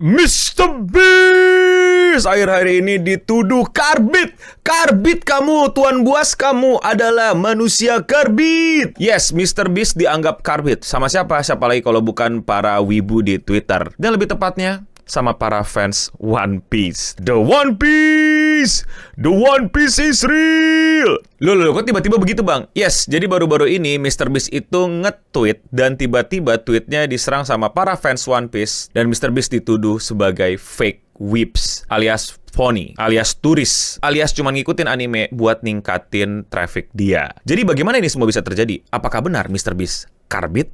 Mr. Beast akhir-akhir ini dituduh karbit. Karbit kamu, tuan buas, kamu adalah manusia karbit. Yes, Mr. Beast dianggap karbit. Sama siapa? Siapa lagi kalau bukan para wibu di Twitter. Dan lebih tepatnya sama para fans One Piece. The One Piece! The One Piece is real! Loh, kok tiba-tiba begitu bang? Yes, jadi baru-baru ini Mr. Beast itu nge-tweet dan tiba-tiba tweetnya diserang sama para fans One Piece. Dan Mr. Beast dituduh sebagai fake whips alias phony, alias turis, alias cuma ngikutin anime buat ningkatin traffic dia. Jadi bagaimana ini semua bisa terjadi? Apakah benar Mr. Beast karbit?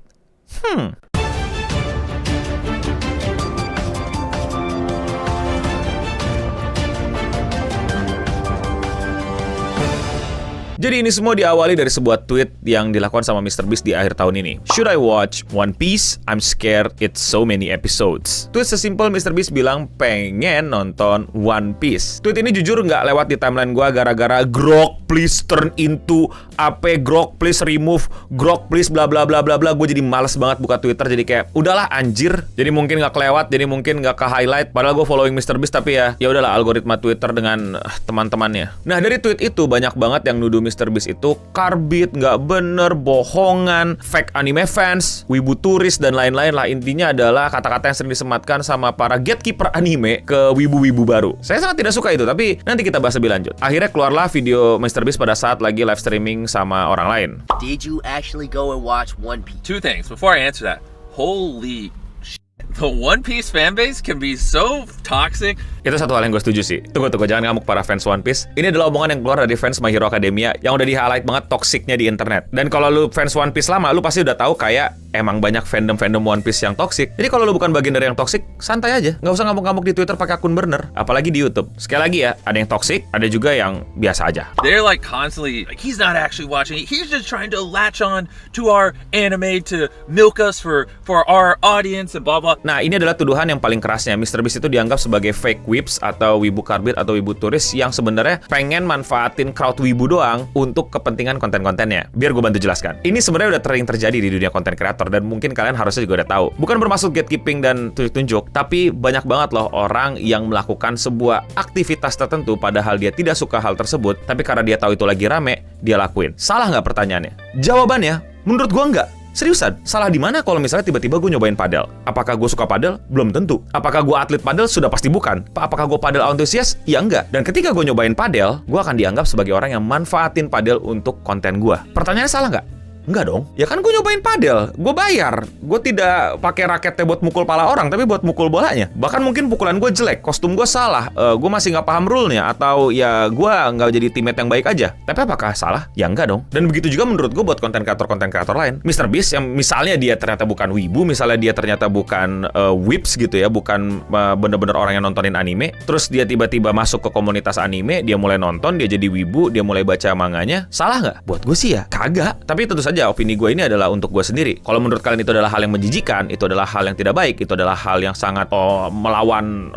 Jadi ini semua diawali dari sebuah tweet yang dilakukan sama Mr. Beast di akhir tahun ini. Should I watch One Piece? I'm scared it's so many episodes. Tweet sesimpel Mr. Beast bilang pengen nonton One Piece. Tweet ini jujur nggak lewat di timeline gua gara-gara Grok please turn into AP, Grok please remove, Grok please bla bla bla bla bla. Gue jadi males banget buka Twitter, jadi kayak udahlah anjir. Jadi mungkin nggak kelewat, jadi mungkin nggak ke highlight. Padahal gue following Mr. Beast tapi ya udahlah algoritma Twitter dengan teman-temannya. Nah dari tweet itu banyak banget yang nuduh Mr. Beast itu karbit, nggak bener, bohongan, fake anime fans, wibu turis, dan lain-lain lah. Intinya adalah kata-kata yang sering disematkan sama para gatekeeper anime ke wibu-wibu baru. Saya sangat tidak suka itu, tapi nanti kita bahas lebih lanjut. Akhirnya keluarlah video Mr. Beast pada saat lagi live streaming sama orang lain. Did you actually go and watch One Piece? Two things before I answer that. Holy shit. The One Piece fanbase can be so toxic. Itu satu hal yang gue setuju sih. Tunggu, jangan ngamuk para fans One Piece. Ini adalah omongan yang keluar dari fans My Hero Academia yang udah di-highlight banget toksiknya di internet. Dan kalau lu fans One Piece lama, lu pasti udah tahu kayak emang banyak fandom One Piece yang toksik. Jadi kalau lu bukan bagian dari yang toksik, santai aja. Nggak usah ngamuk-ngamuk di Twitter pakai akun burner. Apalagi di YouTube. Sekali lagi ya, ada yang toksik, ada juga yang biasa aja. They're like constantly like he's not actually watching it. He's just trying to latch on to our anime to milk us for our audience and blah blah. Nah, ini adalah tuduhan yang paling kerasnya. Mr. Beast itu dianggap sebagai fake whips atau wibu karbit atau wibu turis yang sebenarnya pengen manfaatin crowd wibu doang untuk kepentingan konten-kontennya. Biar gue bantu jelaskan. Ini sebenarnya udah sering terjadi di dunia konten kreator dan mungkin kalian harusnya juga udah tahu. Bukan bermaksud gatekeeping dan tunjuk-tunjuk, tapi banyak banget loh orang yang melakukan sebuah aktivitas tertentu padahal dia tidak suka hal tersebut, tapi karena dia tahu itu lagi rame, dia lakuin. Salah nggak pertanyaannya? Jawabannya, menurut gue nggak. Seriusan, salah di mana kalau misalnya tiba-tiba gue nyobain padel? Apakah gue suka padel? Belum tentu. Apakah gue atlet padel? Sudah pasti bukan. Apakah gue padel antusias? Ya enggak. Dan ketika gue nyobain padel, gue akan dianggap sebagai orang yang manfaatin padel untuk konten gue. Pertanyaannya salah nggak? Enggak dong. Ya kan gue nyobain padel, gue bayar. Gue tidak pakai raketnya buat mukul pala orang, tapi buat mukul bolanya. Bahkan mungkin pukulan gue jelek, kostum gue salah, gue masih nggak paham rule-nya, atau ya gue nggak jadi teammate yang baik aja. Tapi apakah salah? Ya enggak dong. Dan begitu juga menurut gue buat konten kreator lain. Mr. Beast yang misalnya dia ternyata bukan wibu, misalnya dia ternyata bukan whips gitu ya, bukan bener-bener orang yang nontonin anime, terus dia tiba-tiba masuk ke komunitas anime, dia mulai nonton, dia jadi wibu, dia mulai baca manganya. Salah nggak? Buat gue sih ya kagak. Tapi tentu saja opini gue ini adalah untuk gue sendiri. Kalau menurut kalian itu adalah hal yang menjijikan, itu adalah hal yang tidak baik, itu adalah hal yang sangat melawan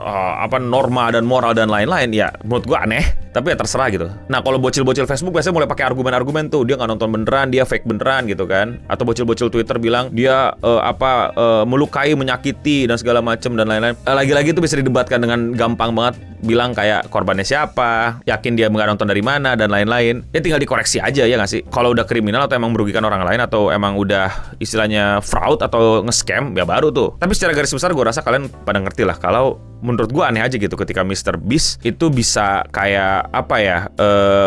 norma dan moral dan lain-lain, ya menurut gue aneh. Tapi ya terserah gitu. Nah kalau bocil-bocil Facebook biasanya mulai pakai argumen-argumen tuh, dia nggak nonton beneran, dia fake beneran gitu kan. Atau bocil-bocil Twitter bilang dia melukai, menyakiti dan segala macem dan lain-lain. Lagi-lagi itu bisa didebatkan dengan gampang banget. Bilang kayak korbannya siapa, yakin dia nggak nonton dari mana dan lain-lain. Ya tinggal dikoreksi aja ya nggak sih. Kalau udah kriminal atau emang merugikan orang lain atau emang udah istilahnya fraud atau nge-scam, ya baru tuh. Tapi secara garis besar gue rasa kalian pada ngerti lah kalau menurut gue aneh aja gitu ketika Mr. Beast itu bisa kayak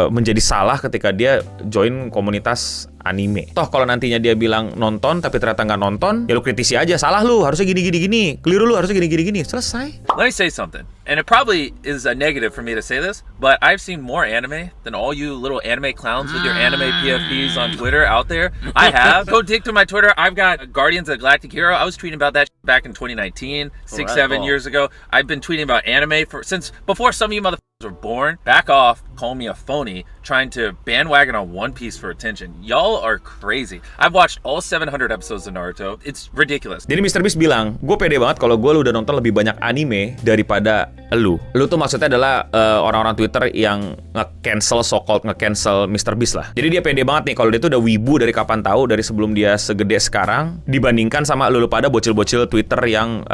menjadi salah ketika dia join komunitas anime. Toh kalau nantinya dia bilang nonton tapi ternyata nggak nonton, ya lu kritisi aja, salah lu, harusnya gini, keliru lu, harusnya gini, selesai. Let me say something, and it probably is a negative for me to say this, but I've seen more anime than all you little anime clowns with your anime PFPs on Twitter out there. I have. Go dig through my Twitter. I've got Guardians of the Galactic Hero. I was tweeting about that back in 2019, 6-7 years ago. I've been tweeting about anime since before some of you motherfuckers were born. Back off, call me a phony, trying to bandwagon on One Piece for attention. Y'all are crazy. I've watched all 700 episodes of Naruto. It's ridiculous. Jadi Mr. Beast bilang, gue pede banget kalau gue udah nonton lebih banyak anime daripada Lu tuh maksudnya adalah orang-orang Twitter yang nge-cancel, so-called nge-cancel MrBeast lah. Jadi dia pede banget nih kalau dia tuh udah wibu dari kapan tahu, dari sebelum dia segede sekarang, dibandingkan sama lu pada bocil-bocil Twitter yang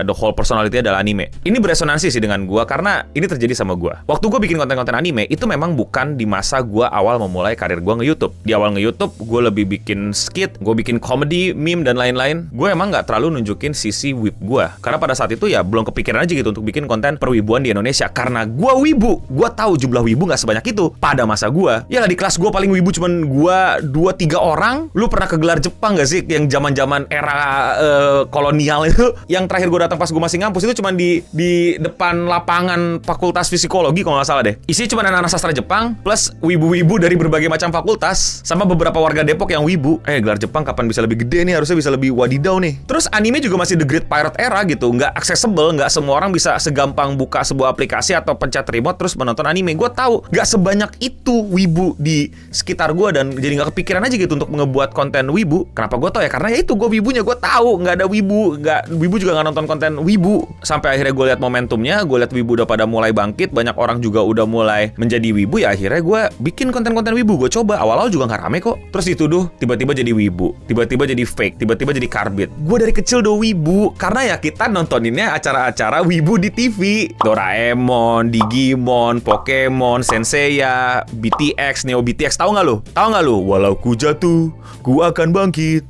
the whole personality adalah anime. Ini beresonansi sih dengan gua karena ini terjadi sama gua. Waktu gua bikin konten-konten anime itu memang bukan di masa gua awal memulai karir gua nge-YouTube. Di awal nge-YouTube gua lebih bikin skit, gua bikin comedy, meme dan lain-lain. Gua emang nggak terlalu nunjukin sisi wib gua. Karena pada saat itu ya belum kepikiran aja gitu untuk bikin konten perwibuan di Indonesia. Karena gua wibu, gua tahu jumlah wibu nggak sebanyak itu pada masa gua. Ya lah, di kelas gua paling wibu cuman gua 2-3 orang. Lu pernah ke gelar Jepang gak sih yang zaman-zaman era kolonial itu? Yang terakhir gua datang pas gua masih ngampus itu cuman di depan lapangan Fakultas Psikologi kalau nggak salah deh. Isinya cuma anak-anak sastra Jepang plus wibu-wibu dari berbagai macam fakultas sama beberapa warga Depok yang wibu. Gelar Jepang kapan bisa lebih gede nih? Harusnya bisa lebih wadidaw nih. Terus anime juga masih the great pirate era gitu, nggak accessible, nggak semua orang bisa segampang buka sebuah aplikasi atau pencet remote terus menonton anime. Gue tahu nggak sebanyak itu wibu di sekitar gue dan jadi nggak kepikiran aja gitu untuk ngebuat konten wibu. Kenapa gue tahu ya? Karena ya itu gue wibunya, gue tahu nggak ada wibu juga nggak nonton konten wibu. Sampai akhirnya gue lihat momentumnya, gue lihat wibu udah pada mulai bangkit, banyak orang juga udah mulai menjadi wibu, ya akhirnya gue bikin konten-konten wibu. Gue coba, awal-awal juga nggak rame kok. Terus dituduh tiba-tiba jadi wibu, tiba-tiba jadi fake, tiba-tiba jadi karbit. Gue dari kecil udah wibu karena ya kita nontoninnya acara-acara wibu di TV. Doraemon, Digimon, Pokemon, Senseiya, BTX, Neo BTX. Tahu nggak lu? Walau ku jatuh, ku akan bangkit,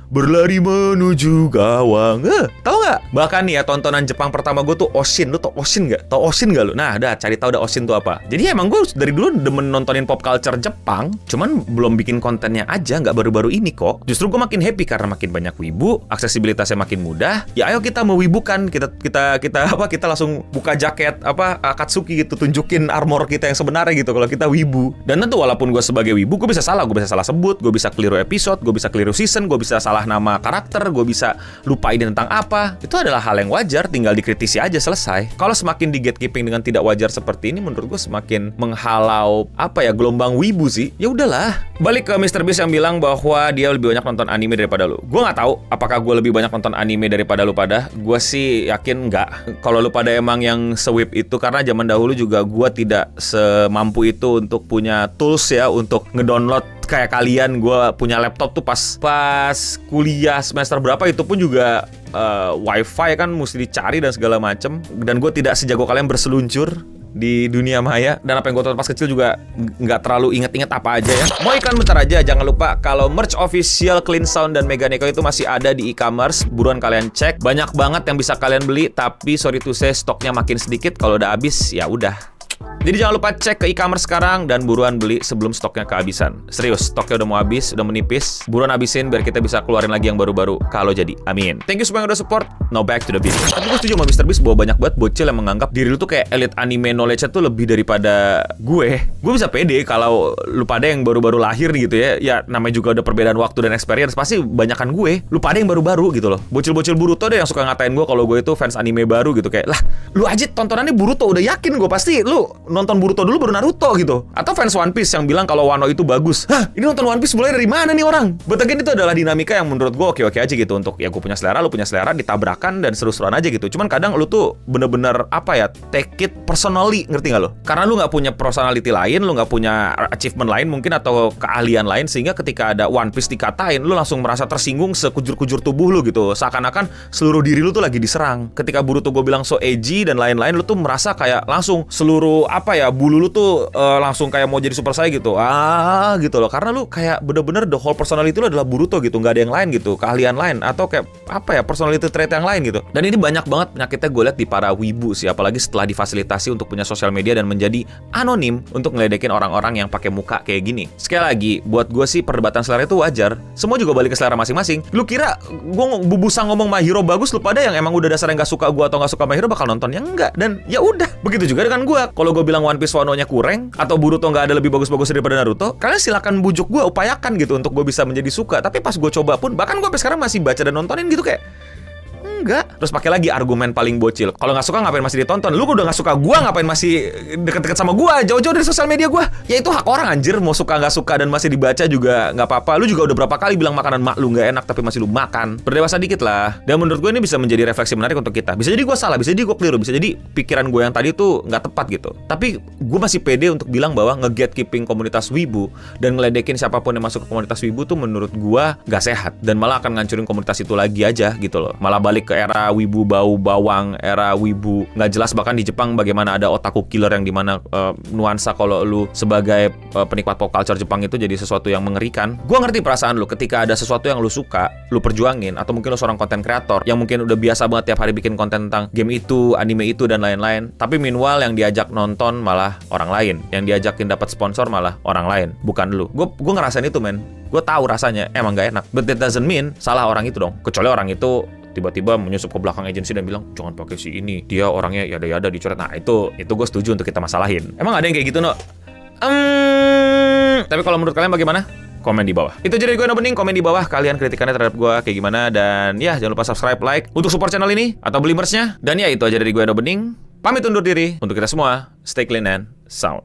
berlari menuju gawang. Tahu nggak? Bahkan nih ya, tontonan Jepang pertama gue tuh Oshin. Lu tau Oshin nggak? Tau Oshin nggak lu? Nah, dah cari tahu dah Oshin tuh apa. Jadi emang gue dari dulu demen nontonin pop culture Jepang, cuman belum bikin kontennya aja, nggak baru-baru ini kok. Justru gue makin happy karena makin banyak wibu, aksesibilitasnya makin mudah. Ya ayo kita mewibukan, kita langsung buka jaket Akatsuki gitu, tunjukin armor kita yang sebenarnya gitu kalau kita wibu. Dan tentu walaupun gue sebagai wibu, gue bisa salah sebut, gue bisa keliru episode, gue bisa keliru season, gue bisa salah nama karakter, gue bisa lupa ide tentang apa. Itu adalah hal yang wajar, tinggal dikritisi aja, selesai. Kalau semakin di gatekeeping dengan tidak wajar seperti ini, menurut gue semakin menghalau gelombang wibu sih. Ya udahlah. Balik ke MrBeast yang bilang bahwa dia lebih banyak nonton anime daripada lu. Gue nggak tahu apakah gue lebih banyak nonton anime daripada lu pada. Gue sih yakin nggak. Kalau lu pada emang yang sewip itu, karena zaman dahulu juga gue tidak semampu itu untuk punya tools ya untuk ngedownload kayak kalian. Gue punya laptop tuh pas kuliah semester berapa, itu pun juga wifi kan mesti dicari dan segala macem. Dan gue tidak sejago kalian berseluncur di dunia maya. Dan apa yang gue tonton pas kecil juga nggak terlalu inget-inget apa aja ya. Mau iklan bentar aja, jangan lupa kalau merch official Clean Sound dan Meganeko itu masih ada di e-commerce. Buruan kalian cek, banyak banget yang bisa kalian beli. Tapi sorry to say, stoknya makin sedikit. Kalau udah habis ya udah. Jadi jangan lupa cek ke e-commerce sekarang dan buruan beli sebelum stoknya kehabisan. Serius, stoknya udah mau habis, udah menipis. Buruan habisin biar kita bisa keluarin lagi yang baru-baru kalau jadi. Amin. Thank you semua yang udah support. Now back to the video. Tapi gue setuju sama MrBeast bahwa banyak banget bocil yang menganggap diri lu tuh kayak elite anime knowledge-nya tuh lebih daripada gue. Gue bisa pede kalau lu pada yang baru-baru lahir nih gitu ya. Ya namanya juga udah perbedaan waktu dan experience. Pasti banyakan gue. Lu pada yang baru-baru gitu loh. Bocil-bocil Boruto deh yang suka ngatain gue kalau gue itu fans anime baru gitu. Kayak lah, lu aja tontonannya Boruto, udah yakin gue pasti lu nonton Boruto dulu baru Naruto gitu. Atau fans One Piece yang bilang kalau Wano itu bagus. Hah, ini nonton One Piece mulai dari mana nih orang? But again, itu adalah dinamika yang menurut gue oke-oke aja gitu. Untuk ya gue punya selera, lu punya selera, ditabrakan dan seru-seruan aja gitu. Cuman kadang lu tuh bener-bener take it personally, ngerti gak lo? Karena lu gak punya personality lain, lu gak punya achievement lain mungkin atau keahlian lain, sehingga ketika ada One Piece dikatain, lu langsung merasa tersinggung sekujur-kujur tubuh lu gitu. Seakan-akan seluruh diri lu tuh lagi diserang. Ketika Boruto gue bilang so edgy dan lain-lain, lu tuh merasa kayak langsung seluruh bulu lu tuh langsung kayak mau jadi super saya gitu. Gitu loh. Karena lu kayak bener-bener the whole personality lu adalah Boruto gitu. Gak ada yang lain gitu, keahlian lain atau kayak personality trait yang lain gitu. Dan ini banyak banget penyakitnya gue lihat di para wibu sih, apalagi setelah difasilitasi untuk punya sosial media dan menjadi anonim untuk ngeledekin orang-orang yang pakai muka kayak gini. Sekali lagi, buat gue sih perdebatan selera itu wajar. Semua juga balik ke selera masing-masing. Lu kira gue bubusan ngomong My Hero bagus, lu pada yang emang udah dasarnya nggak suka gue atau nggak suka My Hero bakal nonton? Ya enggak. Dan ya udah. Begitu juga dengan gue. Kalau gue bilang One Piece Wano-nya kurang atau Boruto nggak ada lebih bagus-bagus daripada Naruto, kalian silakan bujuk gue, upayakan gitu untuk gue bisa menjadi suka. Tapi pas gue coba pun, bahkan gue sampai sekarang masih baca dan nontonin gitu kayak Enggak. Terus pakai lagi argumen paling bocil. Kalau nggak suka ngapain masih ditonton? Lu udah nggak suka gua, ngapain masih deket-deket sama gua? Jauh-jauh dari sosial media gua. Ya itu hak orang anjir. Mau suka nggak suka dan masih dibaca juga nggak apa-apa. Lu juga udah berapa kali bilang makanan mak lu nggak enak tapi masih lu makan. Berdewasa dikit lah. Dan menurut gue ini bisa menjadi refleksi menarik untuk kita. Bisa jadi gua salah, bisa jadi gua keliru, bisa jadi pikiran gue yang tadi tuh nggak tepat gitu. Tapi gue masih pede untuk bilang bahwa nge-gatekeeping komunitas wibu dan ngeledekin siapapun yang masuk ke komunitas wibu tuh menurut gue nggak sehat dan malah akan ngancurin komunitas itu lagi aja gitu loh. Malah balik ke era wibu bau bawang, era wibu nggak jelas. Bahkan di Jepang bagaimana ada otaku killer yang dimana nuansa kalau lu sebagai penikmat pop culture Jepang itu jadi sesuatu yang mengerikan. Gue ngerti perasaan lu ketika ada sesuatu yang lu suka, lu perjuangin, atau mungkin lu seorang konten kreator yang mungkin udah biasa banget tiap hari bikin konten tentang game itu, anime itu dan lain-lain. Tapi meanwhile yang diajak nonton malah orang lain, yang diajakin dapat sponsor malah orang lain, bukan lu. Gue ngerasain itu men. Gue tahu rasanya emang gak enak. But that doesn't mean salah orang itu dong. Kecuali orang itu tiba-tiba menyusup ke belakang agensi dan bilang jangan pakai si ini, dia orangnya yada-yada dicoret. Nah itu gue setuju untuk kita masalahin. Emang ada yang kayak gitu no? Tapi kalau menurut kalian bagaimana? Komen di bawah. Itu jadi gue Bening, komen di bawah kalian kritikannya terhadap gue kayak gimana. Dan ya jangan lupa subscribe, like untuk support channel ini atau beli merch-nya. Dan ya itu aja dari gue Bening. Pamit undur diri. Untuk kita semua, stay clean and sound.